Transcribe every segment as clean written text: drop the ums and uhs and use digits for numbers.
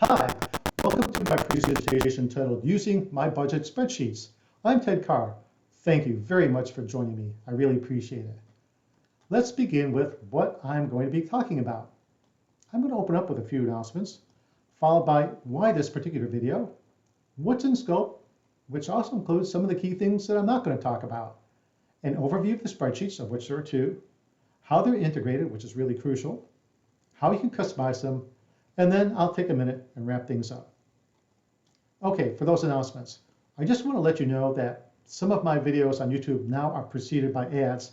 Hi, welcome to my presentation titled Using My Budget Spreadsheets. I'm Ted Carr. Thank you very much for joining me. I really appreciate it. Let's begin with what I'm going to be talking about. I'm going to open up with a few announcements, followed by why this particular video, what's in scope, which also includes some of the key things that I'm not going to talk about, an overview of the spreadsheets, of which there are two, how they're integrated, which is really crucial, how you can customize them, and then I'll take a minute and wrap things up. Okay, for those announcements, I just want to let you know that some of my videos on YouTube now are preceded by ads.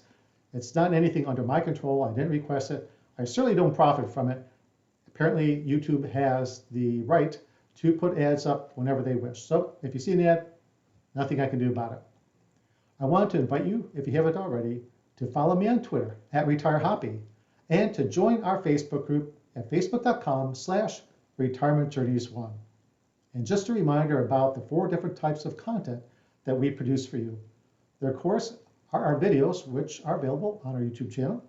It's not anything under my control. I didn't request it. I certainly don't profit from it. Apparently, YouTube has the right to put ads up whenever they wish. So if you see an ad, nothing I can do about it. I want to invite you, if you haven't already, to follow me on Twitter @RetireHoppy and to join our Facebook group at facebook.com/retirementjourneys1. And just a reminder about the 4 different types of content that we produce for you. There, of course, are our videos, which are available on our YouTube channel,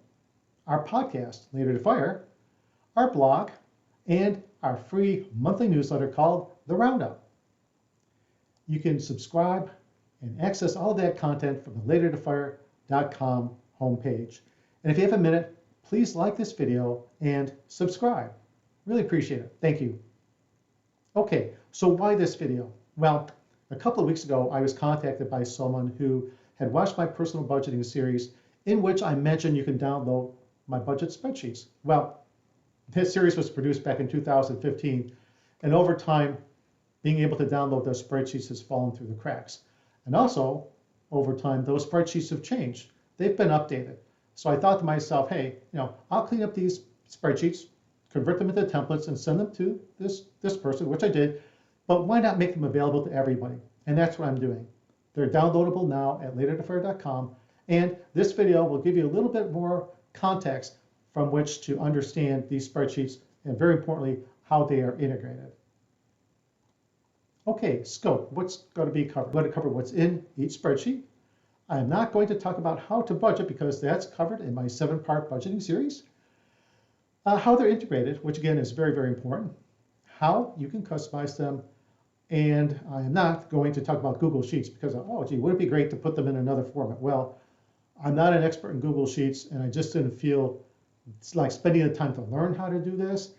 our podcast, Later to Fire, our blog, and our free monthly newsletter called The Roundup. You can subscribe and access all of that content from the latertofire.com homepage. And if you have a minute, please like this video and subscribe. Really appreciate it. Thank you. Okay, so why this video? Well, a couple of weeks ago, I was contacted by someone who had watched my personal budgeting series in which I mentioned you can download my budget spreadsheets. Well, this series was produced back in 2015, and over time, being able to download those spreadsheets has fallen through the cracks. And also, over time, those spreadsheets have changed. They've been updated. So I thought to myself, hey, I'll clean up these spreadsheets, convert them into templates, and send them to this person, which I did. But why not make them available to everybody? And that's what I'm doing. They're downloadable now at latertofire.com. And this video will give you a little bit more context from which to understand these spreadsheets, and very importantly, how they are integrated. Okay, scope. What's going to be covered? I'm going to cover what's in each spreadsheet. I'm not going to talk about how to budget because that's covered in my 7-part budgeting series. How they're integrated, which again is very, very important. How you can customize them. And I am not going to talk about Google Sheets because, oh gee, would it be great to put them in another format? Well, I'm not an expert in Google Sheets, and I just didn't feel it's like spending the time to learn how to do this.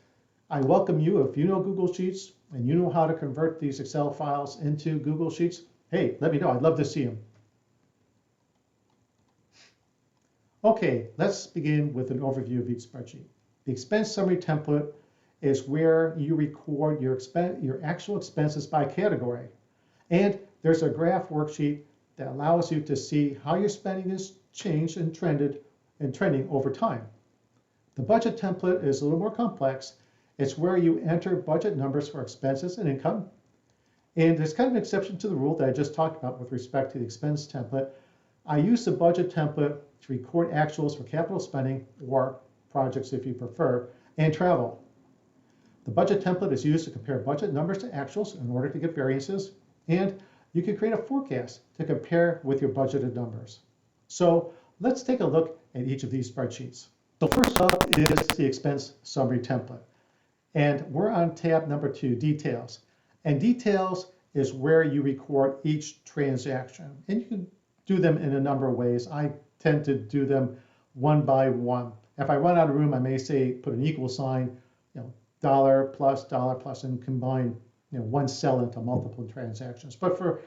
I welcome you, if you know Google Sheets and you know how to convert these Excel files into Google Sheets, hey, let me know. I'd love to see them. Okay, let's begin with an overview of each spreadsheet. The expense summary template is where you record your actual expenses by category. And there's a graph worksheet that allows you to see how your spending is changed and trending over time. The budget template is a little more complex. It's where you enter budget numbers for expenses and income. And there's kind of an exception to the rule that I just talked about with respect to the expense template. I use the budget template to record actuals for capital spending, or projects if you prefer, and travel. The budget template is used to compare budget numbers to actuals in order to get variances, and you can create a forecast to compare with your budgeted numbers. So let's take a look at each of these spreadsheets. So first up is the expense summary template. And we're on tab number 2, details. And details is where you record each transaction. And you can do them in a number of ways. I tend to do them one by one. If I run out of room, I may say put an equal sign, dollar plus, and combine one cell into multiple transactions. But for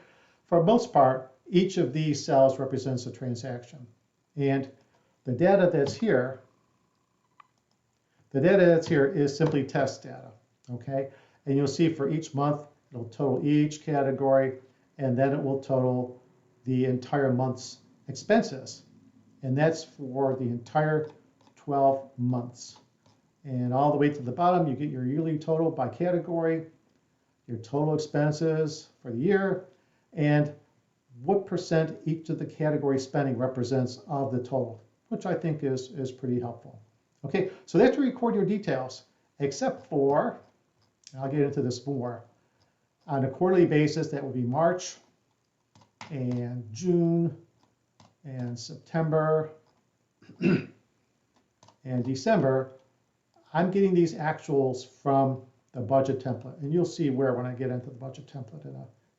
most part, each of these cells represents a transaction. And the data that's here is simply test data, okay? And you'll see for each month, it'll total each category, and then it will total the entire month's expenses. And that's for the entire 12 months. And all the way to the bottom, you get your yearly total by category, your total expenses for the year, and what percent each of the category spending represents of the total, which I think is pretty helpful. Okay, so that's to record your details, except for, and I'll get into this more, on a quarterly basis, that would be March and June and September and December. I'm getting these actuals from the budget template. And you'll see where when I get into the budget template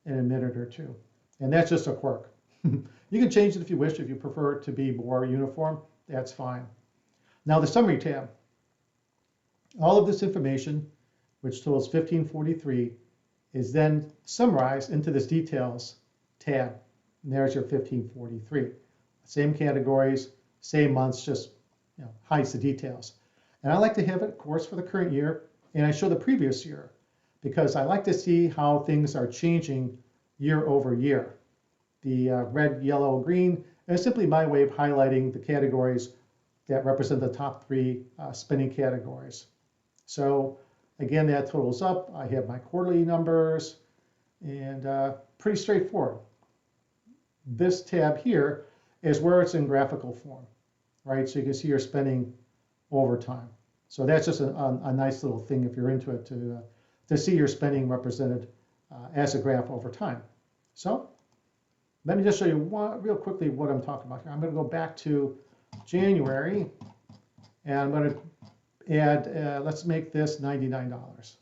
in a minute or two. And that's just a quirk. You can change it if you wish. If you prefer it to be more uniform, that's fine. Now the summary tab. All of this information, which totals 1543, is then summarized into this details tab. And there's your 1543. Same categories, same months, just hides the details. And I like to have it, of course, for the current year, and I show the previous year because I like to see how things are changing year over year. The red, yellow, green is simply my way of highlighting the categories that represent the top 3 spending categories. So again, that totals up. I have my quarterly numbers, and pretty straightforward. This tab here is where it's in graphical form, right? So you can see your spending over time. So that's just a nice little thing if you're into it to see your spending represented as a graph over time. So let me just show you real quickly what I'm talking about here. I'm going to go back to January, and I'm going to add, let's make this $99.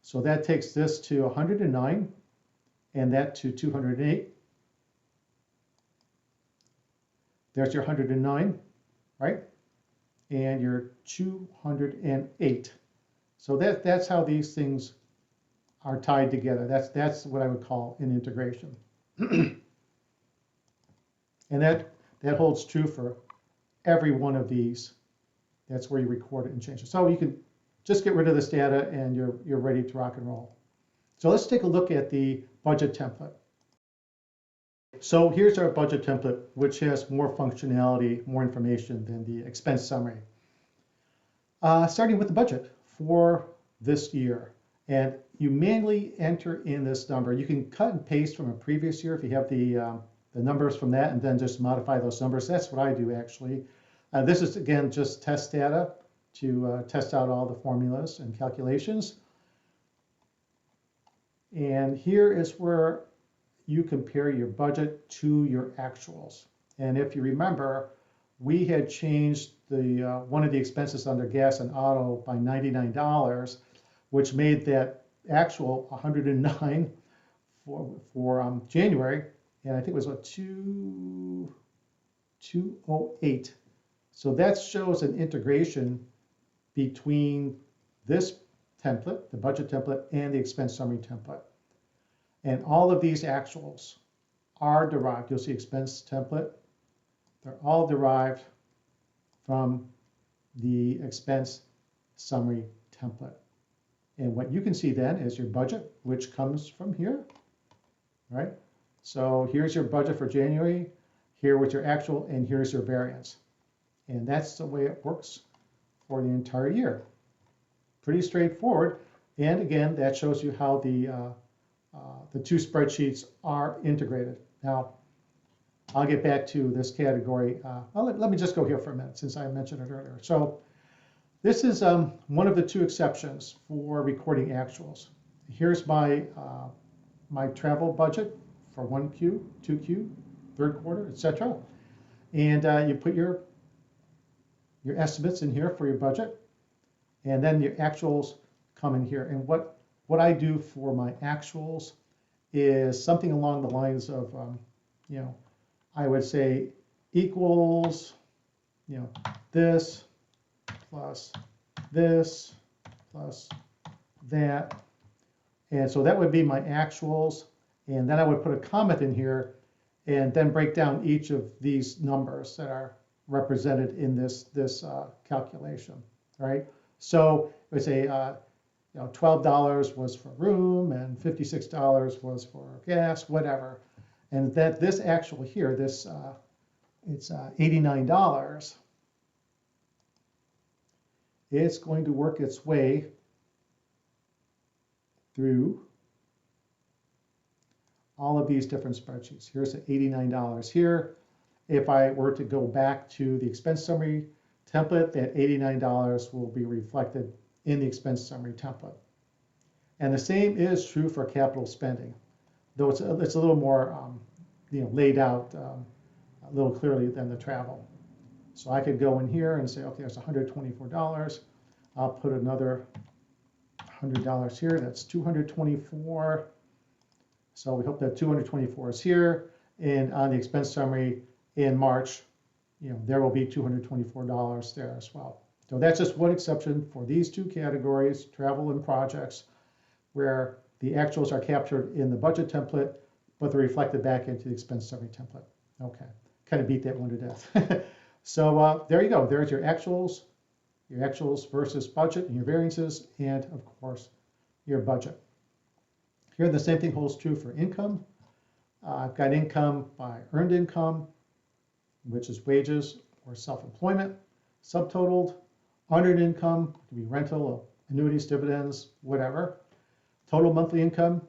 So that takes this to 109 and that to 208. There's your 109, right? And your 208. So that's how these things are tied together. That's what I would call an integration. And that holds true for every one of these. That's where you record it and change it. So you can just get rid of this data and you're ready to rock and roll. So let's take a look at the budget template. So here's our budget template, which has more functionality, more information than the expense summary. Starting with the budget for this year. And you manually enter in this number. You can cut and paste from a previous year if you have the numbers from that and then just modify those numbers. That's what I do actually. This is, again, just test data to test out all the formulas and calculations. And here is where you compare your budget to your actuals. And if you remember, we had changed the one of the expenses under gas and auto by $99, which made that actual 109 for January, and I think it was a 208. So that shows an integration between this template, the budget template, and the expense summary template. And all of these actuals are derived. You'll see expense template. They're all derived from the expense summary template. And what you can see then is your budget, which comes from here, right? So here's your budget for January, here was your actual, and here's your variance. And that's the way it works for the entire year. Pretty straightforward. And again, that shows you how the two spreadsheets are integrated. Now, I'll get back to this category. Let me just go here for a minute since I mentioned it earlier. So this is one of the 2 exceptions for recording actuals. Here's my my travel budget for 1Q, 2Q, 3rd quarter, etc. And you put your estimates in here for your budget, and then your actuals come in here. And what I do for my actuals is something along the lines of, I would say equals, this plus this plus that. And so that would be my actuals. And then I would put a comment in here and then break down each of these numbers that are represented in this calculation, right? So it would say, $12 was for room and $56 was for gas, whatever. And that this actual here, it's $89. It's going to work its way through all of these different spreadsheets. Here's the $89 here. If I were to go back to the expense summary template, that $89 will be reflected in the expense summary template. And the same is true for capital spending, though it's a little more laid out a little clearly than the travel. So I could go in here and say, okay, there's $124. I'll put another $100 here. That's 224. So we hope that 224 is here. And on the expense summary in March, there will be $224 there as well. So that's just one exception for these two categories, travel and projects, where the actuals are captured in the budget template, but they're reflected back into the expense summary template. Okay, kind of beat that one to death. So there you go. There's your actuals versus budget and your variances, and of course, your budget. Here, the same thing holds true for income. I've got income by earned income, which is wages or self-employment, subtotaled, unearned income, it could be rental, annuities, dividends, whatever. Total monthly income,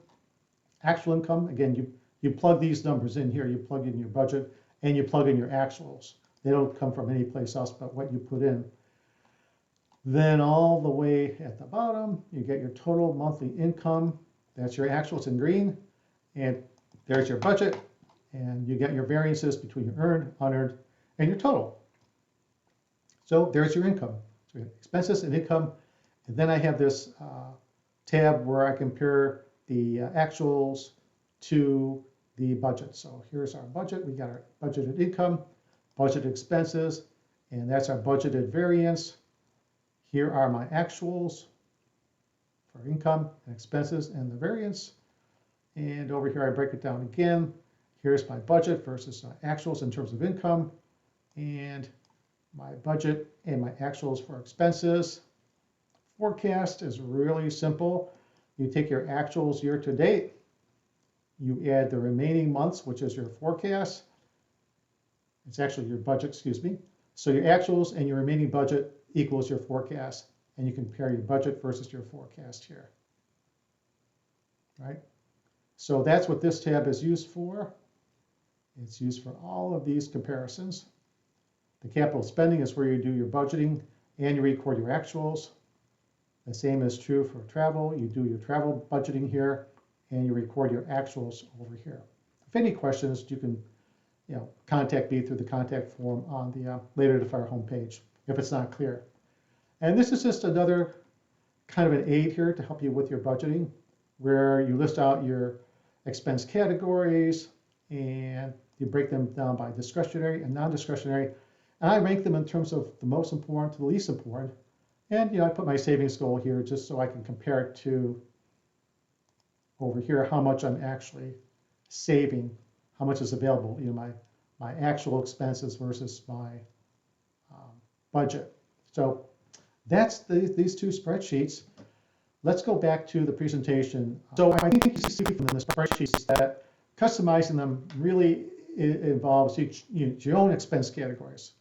actual income, again, you plug these numbers in here, you plug in your budget, and you plug in your actuals. They don't come from any place else but what you put in. Then all the way at the bottom, you get your total monthly income. That's your actuals in green, and there's your budget, and you get your variances between your earned, unearned, and your total. So there's your income. So we have expenses and income, and then I have this tab where I compare the actuals to the budget. So here's our budget. We got our budgeted income, budgeted expenses, and that's our budgeted variance. Here are my actuals for income and expenses and the variance. And over here, I break it down again. Here's my budget versus actuals in terms of income, and my budget and my actuals for expenses. Forecast is really simple. You take your actuals year to date, you add the remaining months, which is your forecast. It's actually your budget, excuse me. So your actuals and your remaining budget equals your forecast, and you compare your budget versus your forecast here. Right? So that's what this tab is used for. It's used for all of these comparisons. The capital spending is where you do your budgeting and you record your actuals. The same is true for travel. You do your travel budgeting here and you record your actuals over here. If any questions, you can contact me through the contact form on the Later to Fire homepage if it's not clear. And this is just another kind of an aid here to help you with your budgeting, where you list out your expense categories and you break them down by discretionary and non-discretionary. And I rank them in terms of the most important to the least important. And I put my savings goal here just so I can compare it to over here how much I'm actually saving, how much is available, my actual expenses versus my budget. So that's these two spreadsheets. Let's go back to the presentation. So I think you see from the spreadsheets that customizing them really involves your own expense categories.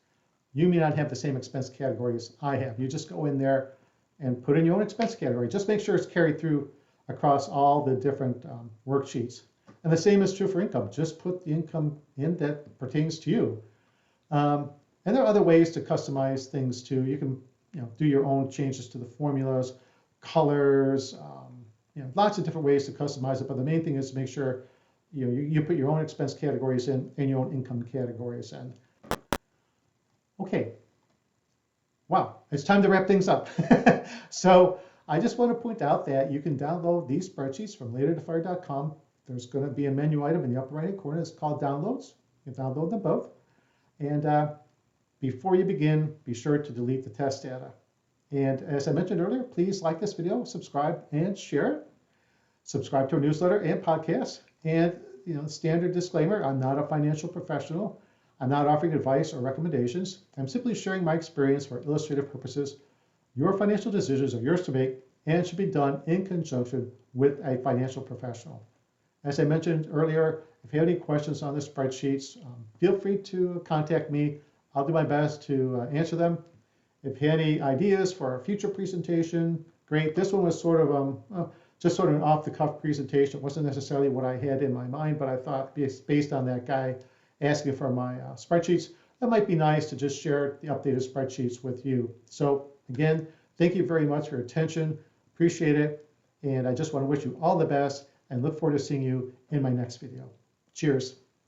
You may not have the same expense categories I have. You just go in there and put in your own expense category. Just make sure it's carried through across all the different worksheets. And the same is true for income. Just put the income in that pertains to you. And there are other ways to customize things too. You can do your own changes to the formulas, colors, lots of different ways to customize it. But the main thing is to make sure you put your own expense categories in and your own income categories in. Okay. Wow, it's time to wrap things up. So I just want to point out that you can download these spreadsheets from latertofire.com. There's going to be a menu item in the upper right-hand corner. It's called Downloads. You can download them both. And before you begin, be sure to delete the test data. And as I mentioned earlier, please like this video, subscribe, and share it. Subscribe to our newsletter and podcast. And standard disclaimer, I'm not a financial professional. I'm not offering advice or recommendations. I'm simply sharing my experience for illustrative purposes. Your financial decisions are yours to make and should be done in conjunction with a financial professional. As I mentioned earlier, if you have any questions on the spreadsheets, feel free to contact me. I'll do my best to answer them. If you have any ideas for a future presentation, great. This one was sort of just sort of an off-the-cuff presentation. It wasn't necessarily what I had in my mind, but I thought based on that guy asking for my spreadsheets, that might be nice to just share the updated spreadsheets with you. So again, thank you very much for your attention. Appreciate it. And I just want to wish you all the best and look forward to seeing you in my next video. Cheers.